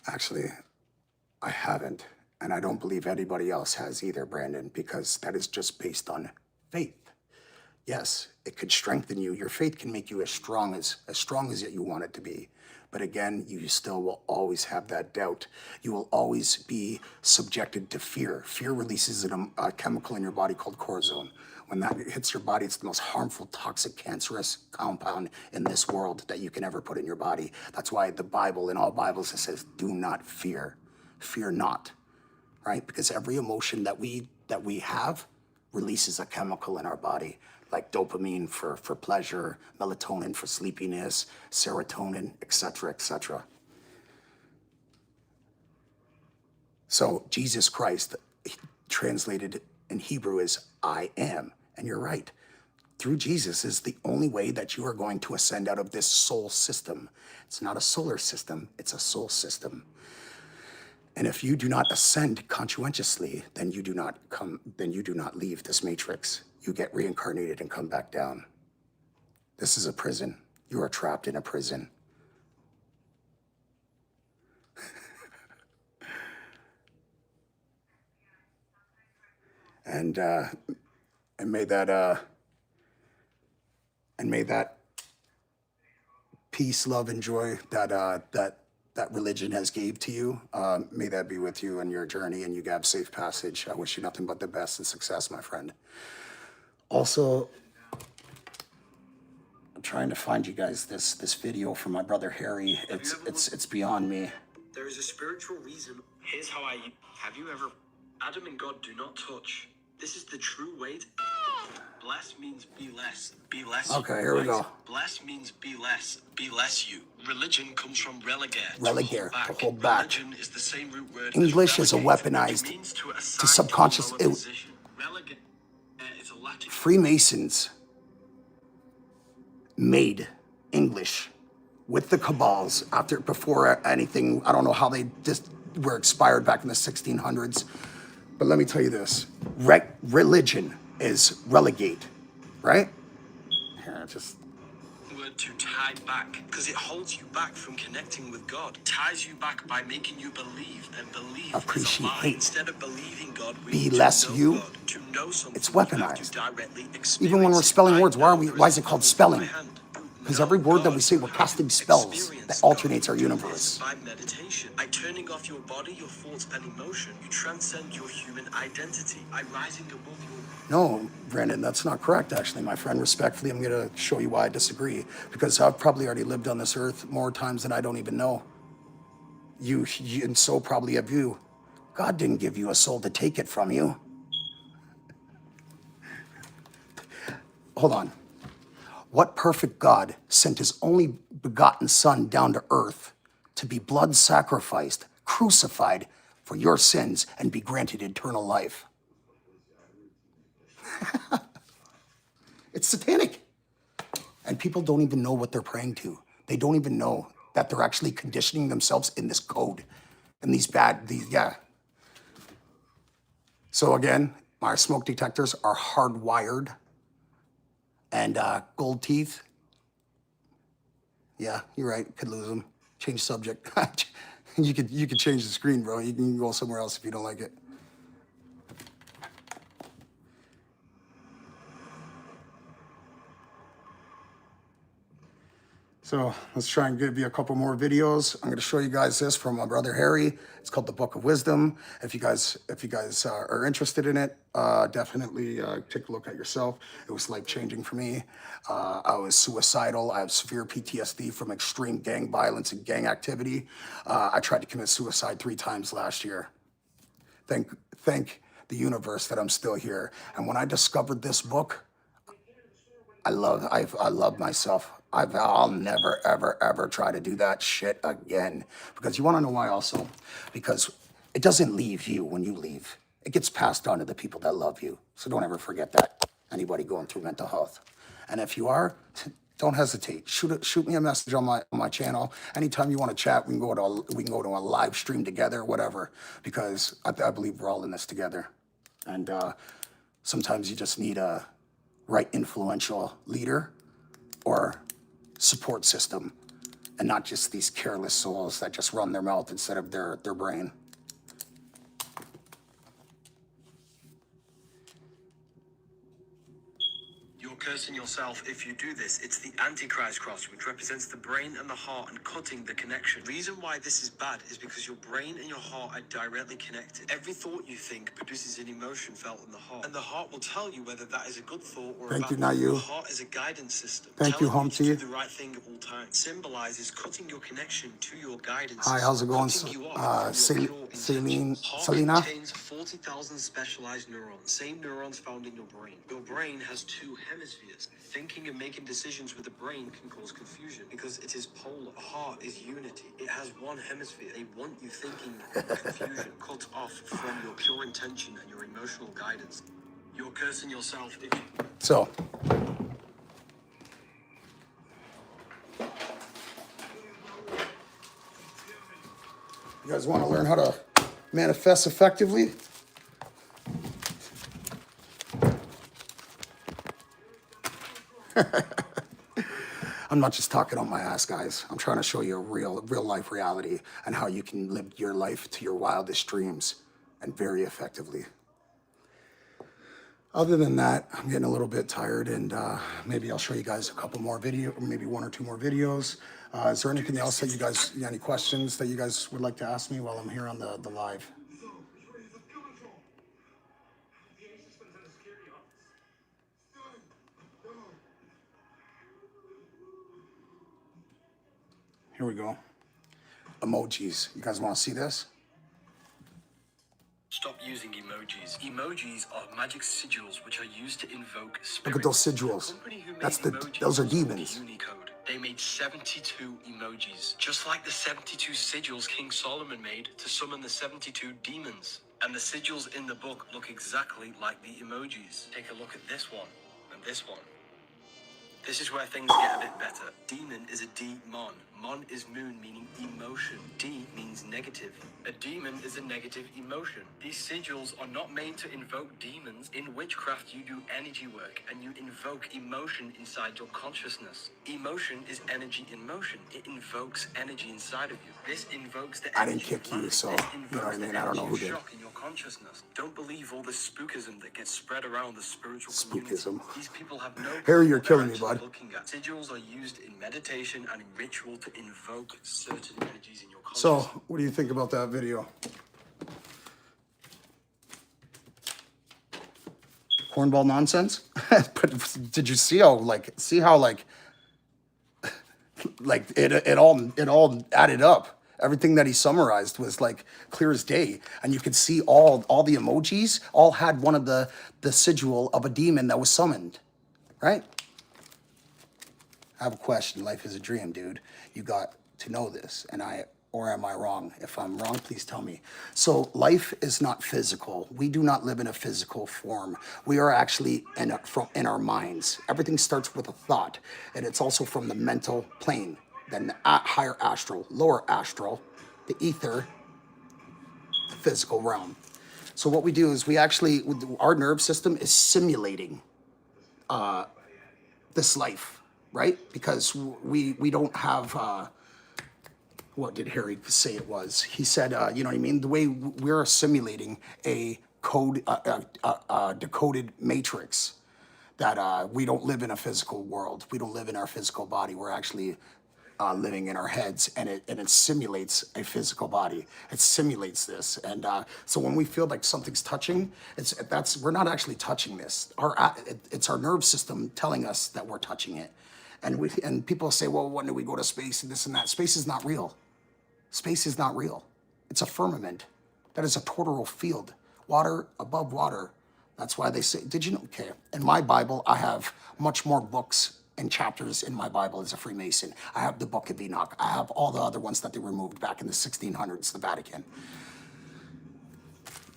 Speaker 1: Actually, I haven't, and I don't believe anybody else has either, Brandon, because that is just based on faith. Yes, it could strengthen you. Your faith can make you as strong as you want it to be. But again, you still will always have that doubt. You will always be subjected to fear. Fear releases a chemical in your body called cortisol. When that hits your body, it's the most harmful, toxic, cancerous compound in this world that you can ever put in your body. That's why the Bible, in all Bibles, it says, do not fear. Fear not, right? Because every emotion that we have releases a chemical in our body, like dopamine for pleasure, melatonin for sleepiness, serotonin, etc., etc. So Jesus Christ, translated in Hebrew, is I am. And you're right. Through Jesus is the only way that you are going to ascend out of this soul system. It's not a solar system, it's a soul system. And if you do not ascend conscientiously, then you do not leave this matrix. You get reincarnated and come back down. This is a prison. You are trapped in a prison. And may that peace, love, and joy that religion has gave to you, may that be with you in your journey, and you have safe passage. I wish you nothing but the best and success, my friend. Also, I'm trying to find you guys this video from my brother Harry. It's beyond me.
Speaker 2: There is a spiritual reason. Here's how have you ever... Adam and God do not touch. This is the true way to... Bless means be less. Be less.
Speaker 1: Okay, here we go.
Speaker 2: Bless means be less. Be less you. Religion comes from relegare.
Speaker 1: Relegare, to hold back.
Speaker 2: Religion is the same root word
Speaker 1: English
Speaker 2: as
Speaker 1: is a
Speaker 2: relegate,
Speaker 1: weaponized
Speaker 2: which means to
Speaker 1: to subconscious.
Speaker 2: Relegate is a Latin...
Speaker 1: Freemasons made English with the cabals before anything. I don't know how they just were expired back in the 1600s. But let me tell you this, religion is relegate, right? Here, just...
Speaker 2: word to tie back, because it holds you back from connecting with God. It ties you back by making you believe, and believe
Speaker 1: Appreciate.
Speaker 2: is a lie. Instead of believing God, we
Speaker 1: Be
Speaker 2: need
Speaker 1: less
Speaker 2: to know
Speaker 1: you.
Speaker 2: God. To know something,
Speaker 1: It's
Speaker 2: you have to
Speaker 1: weaponized.
Speaker 2: directly
Speaker 1: Even when we're
Speaker 2: experience it.
Speaker 1: spelling
Speaker 2: I
Speaker 1: words,
Speaker 2: know
Speaker 1: why
Speaker 2: there
Speaker 1: is it called
Speaker 2: a
Speaker 1: spelling?
Speaker 2: in my hand.
Speaker 1: Because
Speaker 2: Know
Speaker 1: every word that
Speaker 2: God,
Speaker 1: we say,
Speaker 2: you
Speaker 1: we're
Speaker 2: have
Speaker 1: casting
Speaker 2: to
Speaker 1: spells
Speaker 2: experience
Speaker 1: that
Speaker 2: God.
Speaker 1: alternates our
Speaker 2: Do
Speaker 1: universe.
Speaker 2: this by meditation, by turning off your body, your thoughts, and emotion. You transcend your human identity by rising above your...
Speaker 1: No, Brandon, that's not correct, actually, my friend. Respectfully, I'm going to show you why I disagree. Because I've probably already lived on this earth more times than I don't even know. You and so probably have you. God didn't give you a soul to take it from you. Hold on. What perfect God sent his only begotten Son down to earth to be blood sacrificed, crucified for your sins, and be granted eternal life? It's satanic. And people don't even know what they're praying to. They don't even know that they're actually conditioning themselves in this code, in yeah. So again, my smoke detectors are hardwired, and gold teeth. Yeah, you're right. Could lose them. Change subject. you could change the screen, bro. You can go somewhere else if you don't like it. So let's try and give you a couple more videos. I'm going to show you guys this from my brother Harry. It's called the Book of Wisdom. If you guys are interested in it, definitely take a look at yourself. It was life-changing for me. I was suicidal. I have severe PTSD from extreme gang violence and gang activity. I tried to commit suicide 3 times last year. Thank the universe that I'm still here. And when I discovered this book, I love myself. I'll never, ever, ever try to do that shit again. Because you want to know why also? Because it doesn't leave you when you leave. It gets passed on to the people that love you. So don't ever forget that. Anybody going through mental health. And if you are, don't hesitate. Shoot me a message on my channel. Anytime you want to chat, we can go to a live stream together, whatever. Because I believe we're all in this together. And sometimes you just need a right influential leader or support system, and not just these careless souls that just run their mouth instead of their brain.
Speaker 2: You're cursing yourself if you do this. It's the Antichrist cross, which represents the brain and the heart and cutting the connection. The reason why this is bad is because your brain and your heart are directly connected. Every thought you think produces an emotion felt in the heart, and the heart will tell you whether that is a good thought or a bad thought. The heart is a guidance system.
Speaker 1: Thank you, Home
Speaker 2: to do the right thing at all times. Symbolizes cutting your connection to your guidance.
Speaker 1: Hi, how's it going, Selena?
Speaker 2: Contains 40,000 specialized neurons, same neurons found in your brain. Your brain has two hemispheres. Thinking and making decisions with the brain can cause confusion because it is polar. A heart is unity. It has one hemisphere. They want you thinking confusion cut off from your pure intention and your emotional guidance. You're cursing yourself if you...
Speaker 1: So, you guys want to learn how to manifest effectively? I'm not just talking on my ass, guys. I'm trying to show you a real life reality and how you can live your life to your wildest dreams and very effectively. Other than that, I'm getting a little bit tired, and maybe I'll show you guys a couple more videos, or maybe one or two more videos. Is there anything else that you guys, any questions that you guys would like to ask me while I'm here on the live? Here we go. Emojis. You guys want to see this?
Speaker 2: Stop using emojis. Emojis are magic sigils which are used to invoke spirits.
Speaker 1: Look at those sigils. Those are demons.
Speaker 2: Unicode. They made 72 emojis, just like the 72 sigils King Solomon made to summon the 72 demons. And the sigils in the book look exactly like the emojis. Take a look at this one and this one. This is where things get a bit better. Demon is a D-mon. Mon is moon, meaning emotion. D means negative. A demon is a negative emotion. These sigils are not made to invoke demons. In witchcraft, you do energy work, and you invoke emotion inside your consciousness. Emotion is energy in motion. It invokes energy inside of you. This invokes the energy.
Speaker 1: I didn't kick you, so, you know what I mean? I don't know who did.
Speaker 2: Shock in your consciousness. Don't believe all the spookism that gets spread around the spiritual community.
Speaker 1: Spookism.
Speaker 2: These people have no...
Speaker 1: Harry, you're killing me, bud.
Speaker 2: Looking at. Sigils are used in meditation and in ritual to invoke certain energies in your consciousness.
Speaker 1: So, what do you think about that video? Cornball nonsense? But did you see how, it all added up. Everything that he summarized was like clear as day. And you could see all the emojis all had one of the sigil of a demon that was summoned, right? I have a question. Life is a dream, dude. You got to know this, or am I wrong? If I'm wrong, please tell me. So life is not physical. We do not live in a physical form. We are actually in our minds. Everything starts with a thought, and it's also from the mental plane, then the higher astral, lower astral, the ether, the physical realm. So what we do is our nerve system is simulating this life. Right? Because we don't have, what did Harry say it was? He said, you know what I mean? The way we're simulating a decoded matrix, that we don't live in a physical world. We don't live in our physical body. We're actually living in our heads, and it simulates a physical body. It simulates this, and so when we feel like something's touching, we're not actually touching this. It's our nerve system telling us that we're touching it. And people say, well, when do we go to space and this and that? Space is not real. Space is not real. It's a firmament. That is a toroidal field. Water above water. That's why they say, did you know? Okay, in my Bible, I have much more books and chapters in my Bible as a Freemason. I have the Book of Enoch. I have all the other ones that they removed back in the 1600s, the Vatican.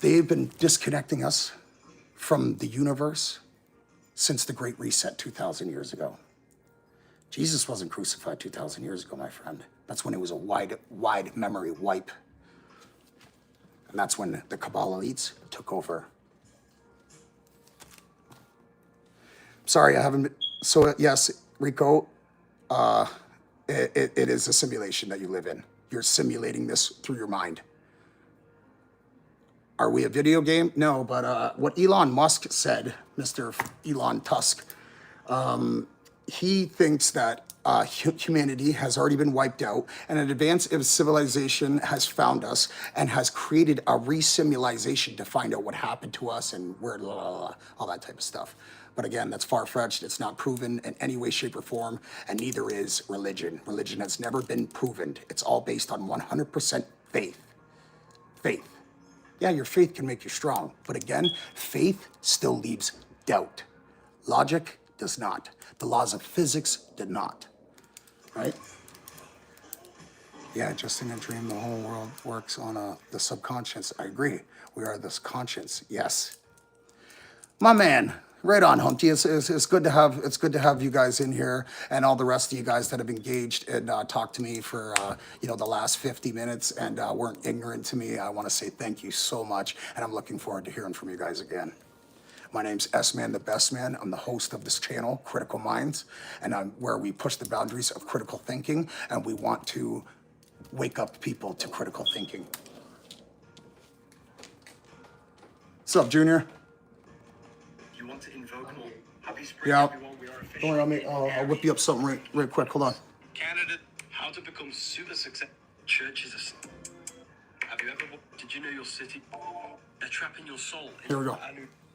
Speaker 1: They've been disconnecting us from the universe since the Great Reset 2,000 years ago. Jesus wasn't crucified 2,000 years ago, my friend. That's when it was a wide memory wipe. And that's when the Kabbalah elites took over. Sorry, I haven't been, so yes, Rico, it is a simulation that you live in. You're simulating this through your mind. Are we a video game? No, but what Elon Musk said, Mr. Elon Tusk, he thinks that humanity has already been wiped out and an advanced civilization has found us and has created a re-simulation to find out what happened to us and where, all that type of stuff. But again, that's far-fetched. It's not proven in any way, shape, or form, and neither is religion. Religion has never been proven. It's all based on 100% faith. Faith. Yeah, your faith can make you strong, but again, faith still leaves doubt. Logic does not. The laws of physics did not, right? Yeah, just in a dream, the whole world works on the subconscious. I agree. We are this conscience. Yes, my man. Right on, Humpty. It's good to have you guys in here and all the rest of you guys that have engaged and talked to me for the last 50 minutes and weren't ignorant to me. I want to say thank you so much, and I'm looking forward to hearing from you guys again. My name's SMan Da Best Man. I'm the host of this channel, Critical Minds, and I'm where we push the boundaries of critical thinking, and we want to wake up people to critical thinking. What's up, Junior?
Speaker 2: You want to invoke more? Happy spring,
Speaker 1: Yeah.
Speaker 2: everyone. We are officially
Speaker 1: Don't worry, I'll whip you up something right quick. Hold on.
Speaker 2: Canada, how to become super successful. Churches are. Have you ever? Did you know your city? They're trapping your soul.
Speaker 1: Here we go.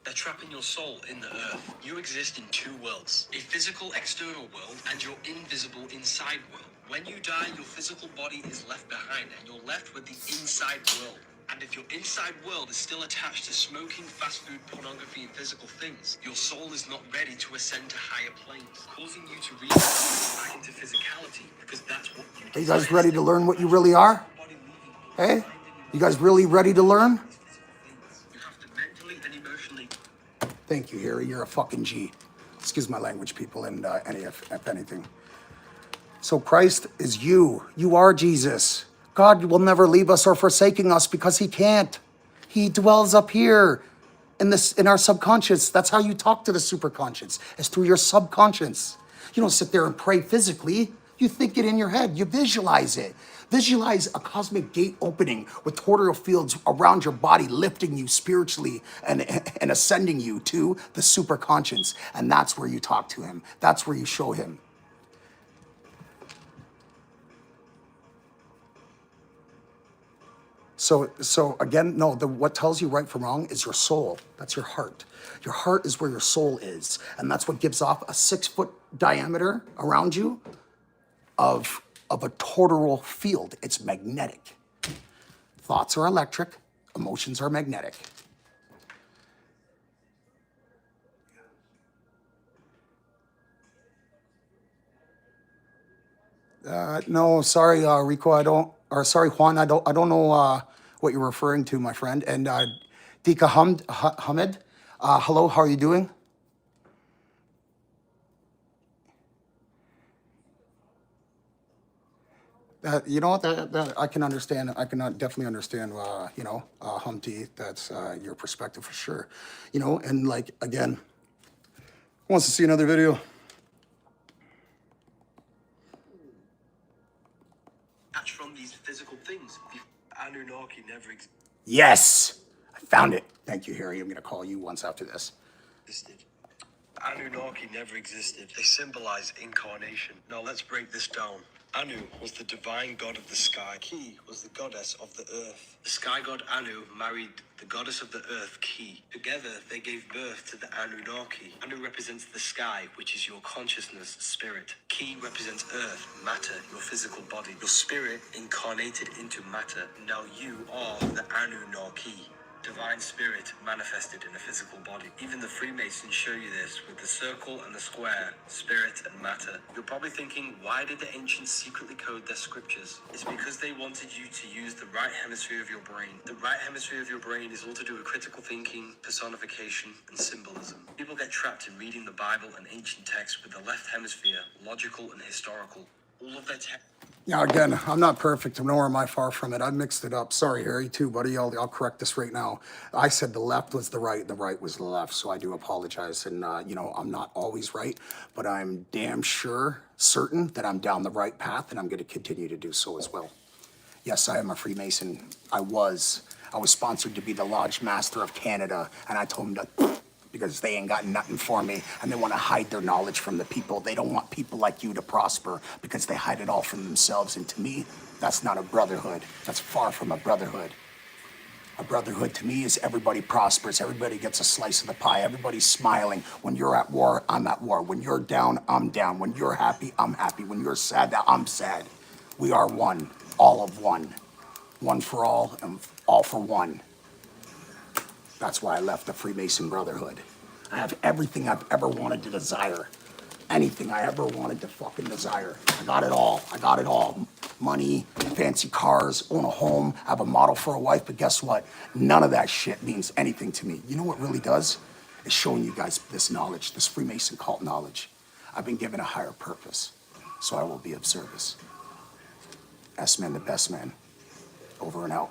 Speaker 2: They're trapping your soul in the earth. You exist in two worlds: a physical external world and your invisible inside world. When you die, your physical body is left behind, and you're left with the inside world. And if your inside world is still attached to smoking, fast food, pornography, and physical things, your soul is not ready to ascend to higher planes, causing you to rebound back into physicality, because that's what you
Speaker 1: Are you guys ready to learn what you really are? Hey? You guys really ready to learn?
Speaker 2: You have to mentally and emotionally.
Speaker 1: Thank you, Harry. You're a fucking G. Excuse my language, people, and if anything. So Christ is you. You are Jesus. God will never leave us or forsaking us because he can't. He dwells up here in our subconscious. That's how you talk to the superconscious, is through your subconscious. You don't sit there and pray physically. You think it in your head. You visualize it. Visualize a cosmic gate opening with torridial fields around your body, lifting you spiritually and ascending you to the superconscious. And that's where you talk to him. That's where you show him. So again, no, what tells you right from wrong is your soul. That's your heart. Your heart is where your soul is. And that's what gives off a 6-foot diameter around you of a toroidal field. It's magnetic. Thoughts are electric, emotions are magnetic. No, sorry, Rico, sorry, Juan, I don't know what you're referring to, my friend. And Dika Hamid, hello, how are you doing? You know what, that I can understand. I can definitely understand, Humpty, that's your perspective for sure. And like, again, who wants to see another video?
Speaker 2: From these physical things. Anunnaki never
Speaker 1: Yes, I found it. Thank you, Harry. I'm going to call you once after this.
Speaker 2: existed. Anunnaki never existed. They symbolize incarnation. Now let's break this down. Anu was the divine god of the sky. Ki was the goddess of the earth. The sky god Anu married the goddess of the earth, Ki. Together, they gave birth to the Anunnaki. Anu represents the sky, which is your consciousness, spirit. Ki represents earth, matter, your physical body. Your spirit incarnated into matter. Now you are the Anunnaki. divine spirit manifested in a physical body. Even the Freemasons show you this with the circle and the square, spirit and matter. You're probably thinking, why did the ancients secretly code their scriptures? It's because they wanted you to use the right hemisphere of your brain. The right hemisphere of your brain is all to do with critical thinking, personification, and symbolism. People get trapped in reading the Bible and ancient texts with the left hemisphere, logical and historical. All of their text.
Speaker 1: Now, again, I'm not perfect, nor am I far from it. I mixed it up. Sorry, Harry, too, buddy. I'll correct this right now. I said the left was the right, and the right was the left, so I do apologize. And, you know, I'm not always right, but I'm damn sure, certain that I'm down the right path, and I'm going to continue to do so as well. Yes, I am a Freemason. I was sponsored to be the Lodge Master of Canada, and I told them to because they ain't got nothing for me, and they want to hide their knowledge from the people. They don't want people like you to prosper because they hide it all from themselves. And to me, that's not a brotherhood. That's far from a brotherhood. A brotherhood to me is everybody prospers. Everybody gets a slice of the pie. Everybody's smiling. When you're at war, I'm at war. When you're down, I'm down. When you're happy, I'm happy. When you're sad, I'm sad. We are one, all of one. One for all and all for one. That's why I left the Freemason Brotherhood. I have everything I've ever wanted to desire. Anything I ever wanted to fucking desire. I got it all. I got it all. Money, fancy cars, own a home, have a model for a wife, but guess what? None of that shit means anything to me. You know what really does? It's showing you guys this knowledge, this Freemason cult knowledge. I've been given a higher purpose, so I will be of service. SMan Da Best Man. Over and out.